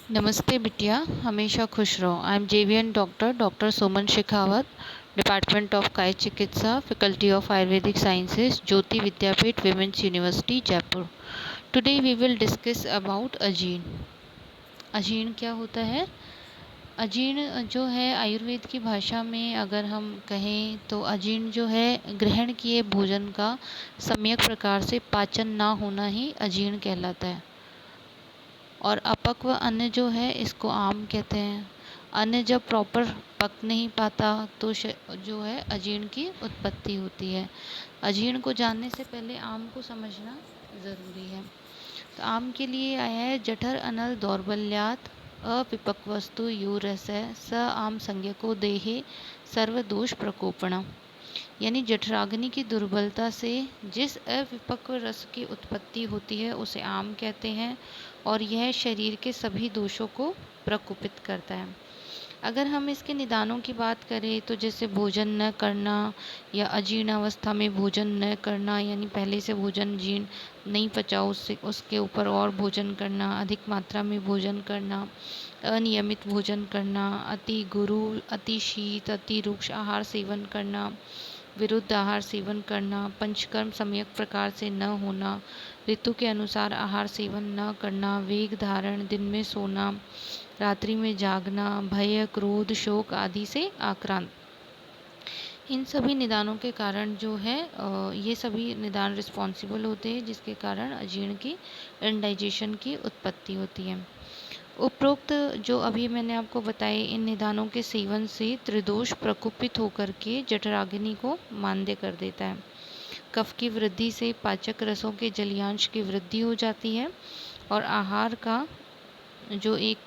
नमस्ते बिटिया, हमेशा खुश रहो। I am JVN doctor Soman Shekhawat, department of काय चिकित्सा, faculty of Ayurvedic sciences, Jyoti Vidyapeeth, women's university, Jaipur. Today we will discuss about ajirna. अजीर्ण क्या होता है? अजीर्ण जो है आयुर्वेद की भाषा में अगर हम कहें तो अजीर्ण जो है ग्रहण किए भोजन का सम्यक प्रकार से पाचन ना होना ही अजीर्ण कहलाता है। और अपक्व अन्न जो है इसको आम कहते हैं। अन्न जब प्रॉपर पक नहीं पाता तो जो है अजीर्ण की उत्पत्ति होती है। अजीर्ण को जानने से पहले आम को समझना ज़रूरी है। तो आम के लिए आया है जठर अनल दौर्बल्यात अपिपक्वस्तु यो रस स आम संज्ञको देहे सर्वदोष प्रकोपण। यानी जठराग्नि की दुर्बलता से जिस अविपक्व रस की उत्पत्ति होती है उसे आम कहते हैं और यह शरीर के सभी दोषों को प्रकोपित करता है। अगर हम इसके निदानों की बात करें तो जैसे भोजन न करना या अजीर्ण अवस्था में भोजन न करना, यानी पहले से भोजन जीर्ण नहीं पचा उसके ऊपर और भोजन करना, अधिक मात्रा में भोजन करना, अनियमित भोजन करना, अति गुरु, अति शीत, अति रुक्ष आहार सेवन करना, विरुद्ध आहार सेवन करना, पंचकर्म सम्यक प्रकार से न होना, ऋतु के अनुसार आहार सेवन न करना, वेग धारण, दिन में सोना, रात्रि में जागना, भय, क्रोध, शोक आदि से आक्रांत। इन सभी निदानों के कारण जो है ये सभी निदान रिस्पॉन्सिबल होते हैं जिसके कारण अजीर्ण की इंडाइजेशन की उत्पत्ति होती है। उपरोक्त जो अभी मैंने आपको बताए इन निदानों के सेवन से त्रिदोष प्रकुपित होकर के जठराग्नि को मांद्य कर देता है। कफ की वृद्धि से पाचक रसों के जलीयांश की वृद्धि हो जाती है और आहार का जो एक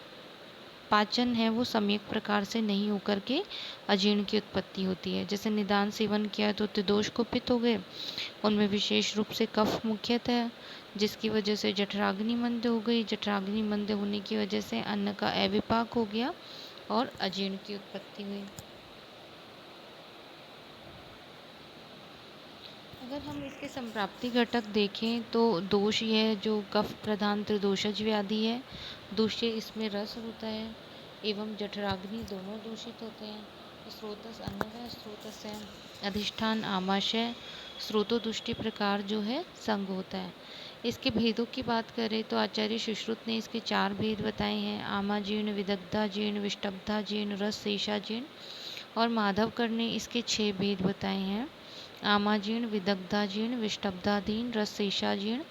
पाचन है वो सम्यक प्रकार से नहीं होकर के अजीर्ण की उत्पत्ति होती है। जैसे निदान सेवन किया तो त्रिदोष कुपित हो गए, उनमें विशेष रूप से कफ मुख्यतः है जिसकी वजह से जठराग्नि मंद हो गई। जठराग्नि मंद होने की वजह से अन्न का अविपाक हो गया और अजीर्ण की उत्पत्ति हुई। अगर हम इसके संप्राप्ति घटक देखें तो दोष यह जो कफ प्रधान त्रिदोषज व्याधि है, दूषिय इसमें रस होता है एवं जठराग्नि दोनों दूषित होते हैं। स्रोतस अन्न है, स्रोतस है अधिष्ठान आमाशय, स्रोतोदुष्टि प्रकार जो है संग होता है। इसके भेदों की बात करें तो आचार्य सुश्रुत ने इसके 4 भेद बताए हैं। आमाजीर्ण, विदग्धाजीर्ण, विष्टब्धाजीर्ण, रस शेषाजीर्ण। और माधवकर ने इसके 6 भेद बताए हैं। आमाजीर्ण, विदग्धाजीर्ण, विष्टब्धादीर्ण, रस शेषाजीर्ण,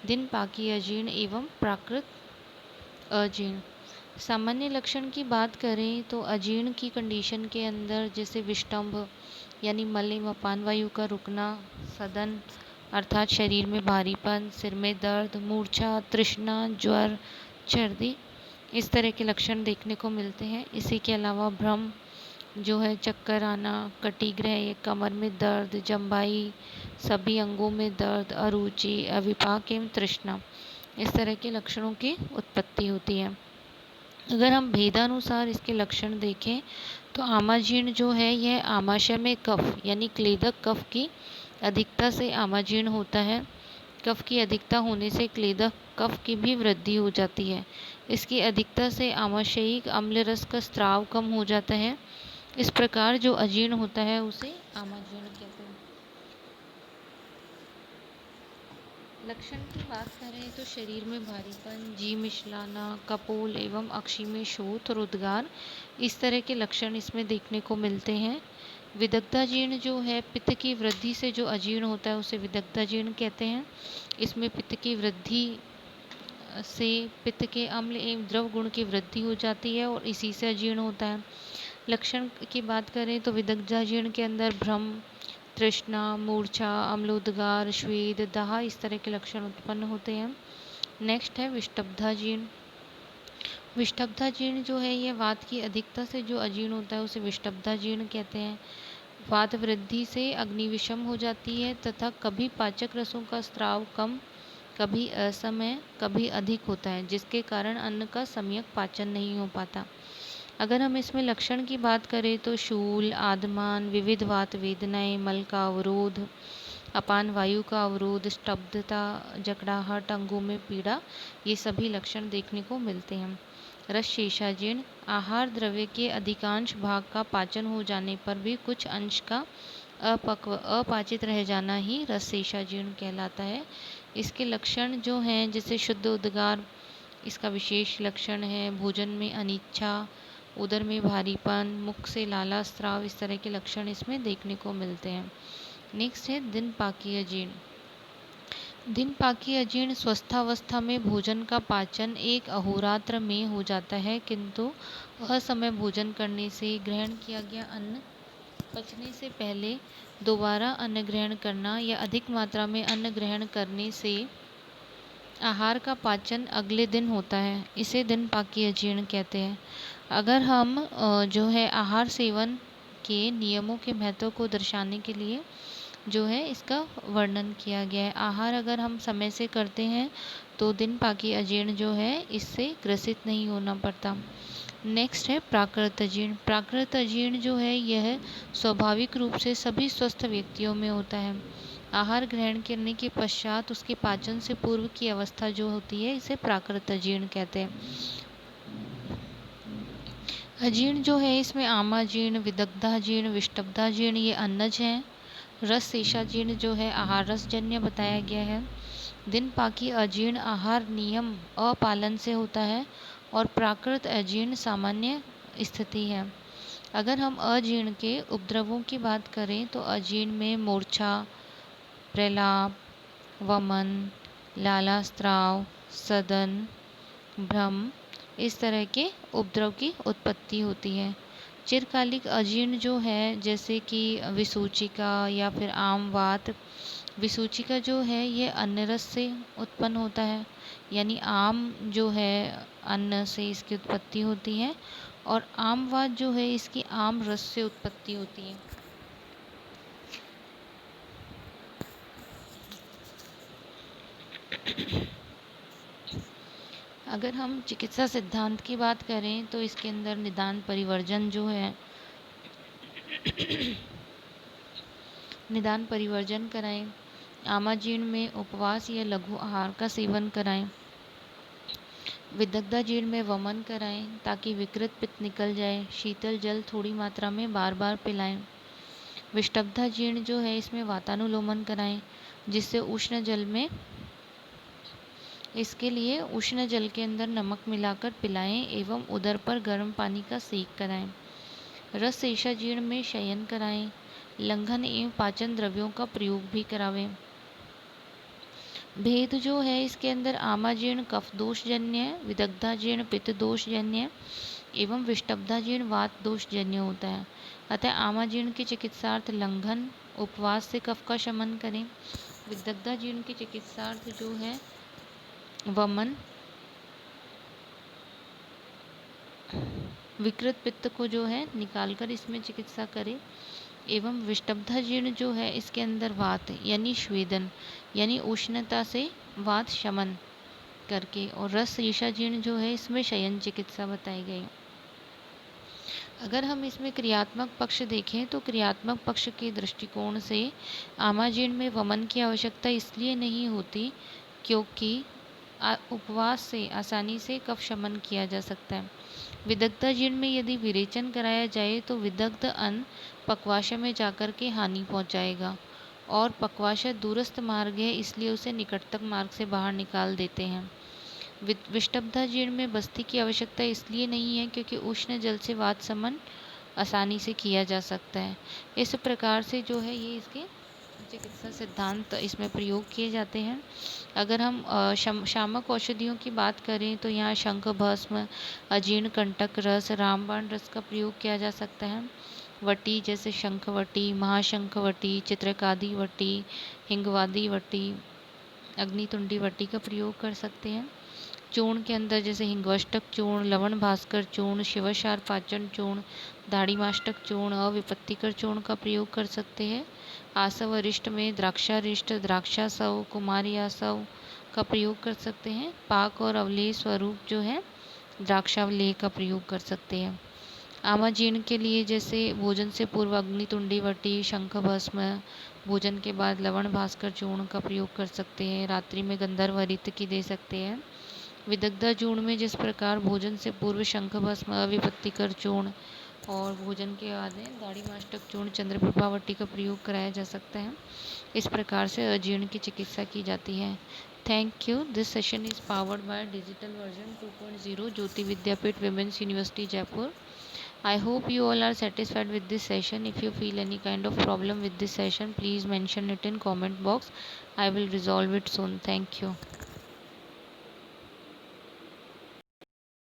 दिन पाकी अजीर्ण एवं प्राकृत अजीर्ण। सामान्य लक्षण की बात करें तो अजीर्ण की कंडीशन के अंदर जैसे विष्टंभ यानी मल एवं अपान वायु का रुकना, सदन अर्थात शरीर में भारीपन, सिर में दर्द, मूर्छा, तृष्णा, ज्वर, सर्दी, इस तरह के लक्षण देखने को मिलते हैं। इसी के अलावा भ्रम जो है, चक्कर आना, कटिग्रह या कमर में दर्द, जम्बाई, सभी अंगों में दर्द, अरुचि, अविपाक एवं तृष्णा, इस तरह के लक्षणों की उत्पत्ति होती है। अगर हम भेदानुसार इसके लक्षण देखें तो आमाजीर्ण जो है यह आमाशय में कफ यानी क्लेदक कफ की अधिकता से आमाजीर्ण होता है। कफ की अधिकता होने से क्लेदक कफ की भी वृद्धि हो जाती है। इसकी अधिकता से आमाशयिक अम्ल रस का स्राव कम हो जाता है। इस प्रकार जो अजीर्ण होता है उसे आमाजीर्ण कहते हैं। लक्षण की बात करें तो शरीर में भारीपन, जी मिचलाना, कपोल एवं अक्षी में शोथ और उद्गार, इस तरह के लक्षण इसमें देखने को मिलते हैं। विदग्धाजीर्ण जो है पित्त की वृद्धि से जो अजीर्ण होता है उसे विदग्धाजीर्ण कहते हैं। इसमें पित्त की वृद्धि से पित्त के अम्ल एवं द्रव गुण की वृद्धि हो जाती है और इसी से अजीर्ण होता है। लक्षण की बात करें तो विदग्धाजीर्ण के अंदर भ्रम, तृष्णा, मूर्छा, अम्लोदगार, श्वेद, दाह, इस तरह के लक्षण उत्पन्न होते हैं। नेक्स्ट है विष्टब्धाजीर्ण। विष्टब्धाजीर्ण जो है यह वात की अधिकता से जो अजीर्ण होता है उसे विष्टब्धाजीर्ण कहते हैं। वात वृद्धि से अग्नि विषम हो जाती है तथा कभी पाचक रसों का स्राव कम, कभी असमय, कभी अधिक होता है जिसके कारण अन्न का सम्यक पाचन नहीं हो पाता। अगर हम इसमें लक्षण की बात करें तो शूल, आदमान, विविध वात वेदनाएं, मल का अवरोध, अपान वायु का अवरोध, स्तब्धता, जकड़ाहट, अंगों में पीड़ा, ये सभी लक्षण देखने को मिलते हैं। रस शेषाजीर्ण, आहार द्रव्य के अधिकांश भाग का पाचन हो जाने पर भी कुछ अंश का अपाचित रह जाना ही रस शेषाजीर्ण कहलाता है। इसके लक्षण जो हैं जैसे शुद्ध उद्गार इसका विशेष लक्षण है, भोजन में अनिच्छा, उदर में भारीपन, मुख से लाला स्राव, इस तरह के लक्षण इसमें देखने को मिलते हैं। नेक्स्ट है दिनपाकीय जीर्ण। दिनपाकीय जीर्ण स्वस्थावस्था में भोजन का पाचन एक अहोरात्र में हो जाता है, किंतु असमय भोजन करने से ग्रहण किया गया अन्न पचने से पहले दोबारा अन्न ग्रहण करना या अधिक मात्रा में अन्न ग्रहण करने से आहार का पाचन अगले दिन होता है। इसे दिनपाकीय जीर्ण कहते हैं। अगर हम जो है आहार सेवन के नियमों के महत्व को दर्शाने के लिए जो है इसका वर्णन किया गया है। आहार अगर हम समय से करते हैं तो दिनपाकीय अजीर्ण जो है इससे ग्रसित नहीं होना पड़ता। नेक्स्ट है प्राकृत अजीर्ण। प्राकृत अजीर्ण जो है यह स्वाभाविक रूप से सभी स्वस्थ व्यक्तियों में होता है। आहार ग्रहण करने के पश्चात उसके पाचन से पूर्व की अवस्था जो होती है इसे प्राकृत अजीर्ण कहते हैं। अजीर्ण जो है इसमें आमाजीर्ण, विदग्धाजीर्ण, विष्टब्धाजीर्ण ये अन्नज हैं। रस शेषाजीर्ण जो है आहार रसजन्य बताया गया है। दिनपाकी अजीर्ण आहार नियम अपालन से होता है और प्राकृत अजीर्ण सामान्य स्थिति है। अगर हम अजीर्ण के उपद्रवों की बात करें तो अजीर्ण में मूर्छा, प्रलाप, वमन, लाला स्राव, सदन, भ्रम, इस तरह के उपद्रव की उत्पत्ति होती है। चिरकालिक अजीर्ण जो है जैसे कि विसूचिका या फिर आमवात। विसूचिका जो है ये अन्न रस से उत्पन्न होता है, यानी आम जो है अन्न से इसकी उत्पत्ति होती है, और आमवात जो है इसकी आम रस से उत्पत्ति होती है। अगर हम चिकित्सा सिद्धांत की बात करें तो इसके अंदर निदान परिवर्जन जो है निदान परिवर्जन कराएं, आमाजीर्ण में उपवास या लघु आहार का सेवन कराएं, विदग्धाजीर्ण में वमन कराएं ताकि विकृत पित्त निकल जाए, शीतल जल थोड़ी मात्रा में बार बार पिलाएं। विष्टब्धाजीर्ण जो है इसमें वातानुलोमन कराएं जिससे उष्ण जल में इसके लिए उष्ण जल के अंदर नमक मिलाकर पिलाएं एवं उदर पर गर्म पानी का सेक कराएं। रस शेषाजीर्ण में शयन कराएं, लंघन एवं पाचन द्रव्यों का प्रयोग भी करावें। भेद जो है इसके अंदर आमाजीर्ण कफ दोषजन्य, विदग्धाजीर्ण पित्त दोषजन्य एवं विष्टब्धाजीर्ण वात दोषजन्य होता है। अतः आमाजीर्ण की चिकित्सार्थ लंघन, उपवास से कफ का शमन करें। विदग्धाजीर्ण की चिकित्सार्थ जो है वमन, विकृत पित्त को जो है निकालकर इसमें चिकित्सा करें, एवं विष्टब्धाजीर्ण जो है इसके अंदर वात यानी स्वेदन यानी उष्णता से वात शमन करके, और रस शेषाजीर्ण जो है इसमें शयन चिकित्सा बताई गई। अगर हम इसमें क्रियात्मक पक्ष देखें तो क्रियात्मक पक्ष के दृष्टिकोण से आमाजीर्ण में वमन की आवश्यकता इसलिए नहीं होती क्योंकि उपवास से आसानी से कफ शमन किया जा सकता है। विदग्धाजीर्ण में यदि विरेचन कराया जाए तो विदग्ध अन्न पक्वाशय में जाकर के हानि पहुंचाएगा, और पक्वाशय दूरस्थ मार्ग है इसलिए उसे निकटतम मार्ग से बाहर निकाल देते हैं। विष्टब्धाजीर्ण में बस्ती की आवश्यकता इसलिए नहीं है क्योंकि उष्ण जल से वात शमन आसानी से किया जा सकता है। इस प्रकार से जो है ये इसके चिकित्सा सिद्धांत इसमें प्रयोग किए जाते हैं। अगर हम शामक औषधियों की बात करें तो यहाँ शंख भस्म, अजीर्ण कंटक रस, रामबाण रस का प्रयोग किया जा सकता है। वटी जैसे शंखवटी, महाशंखवटी, चित्रकादि वटी, हिंगवादी वटी, अग्नितुंडी वटी का प्रयोग कर सकते हैं। चूर्ण के अंदर जैसे हिंगवष्टक चूर्ण, लवण भास्कर चूर्ण, शिवशार पाचन चूर्ण, दाढ़ीमाष्टक चूर्ण, अविपत्तिकर चूर्ण का प्रयोग कर सकते हैं। आसव अरिष्ट में द्राक्षारिष्ट, द्राक्षासव, कुमारियासव का प्रयोग कर सकते हैं। पाक और अवलेह स्वरूप जो है द्राक्षावलेह का प्रयोग कर सकते हैं। आमाजीर्ण के लिए जैसे भोजन से पूर्व अग्नितुंडी वटी, शंख भस्म, भोजन के बाद लवण भास्कर चूर्ण का प्रयोग कर सकते हैं। रात्रि में गंधर्व हरित की दे सकते हैं। विदग्धा चूर्ण में जिस प्रकार भोजन से पूर्व शंख भस्म, अविपत्तिकर चूर्ण और भोजन के बाद में दाढ़ी माष्टक चूर्ण, चंद्रप्रभावटी का प्रयोग कराया जा सकता है, इस प्रकार से अजीर्ण की चिकित्सा की जाती है। Thank you. This session is powered by digital version 2.0 Jyoti Vidyapeeth women's university Jaipur. I hope you all are satisfied with this session. If you feel any kind of problem with this session, please mention it in comment box. I will resolve it soon. Thank you.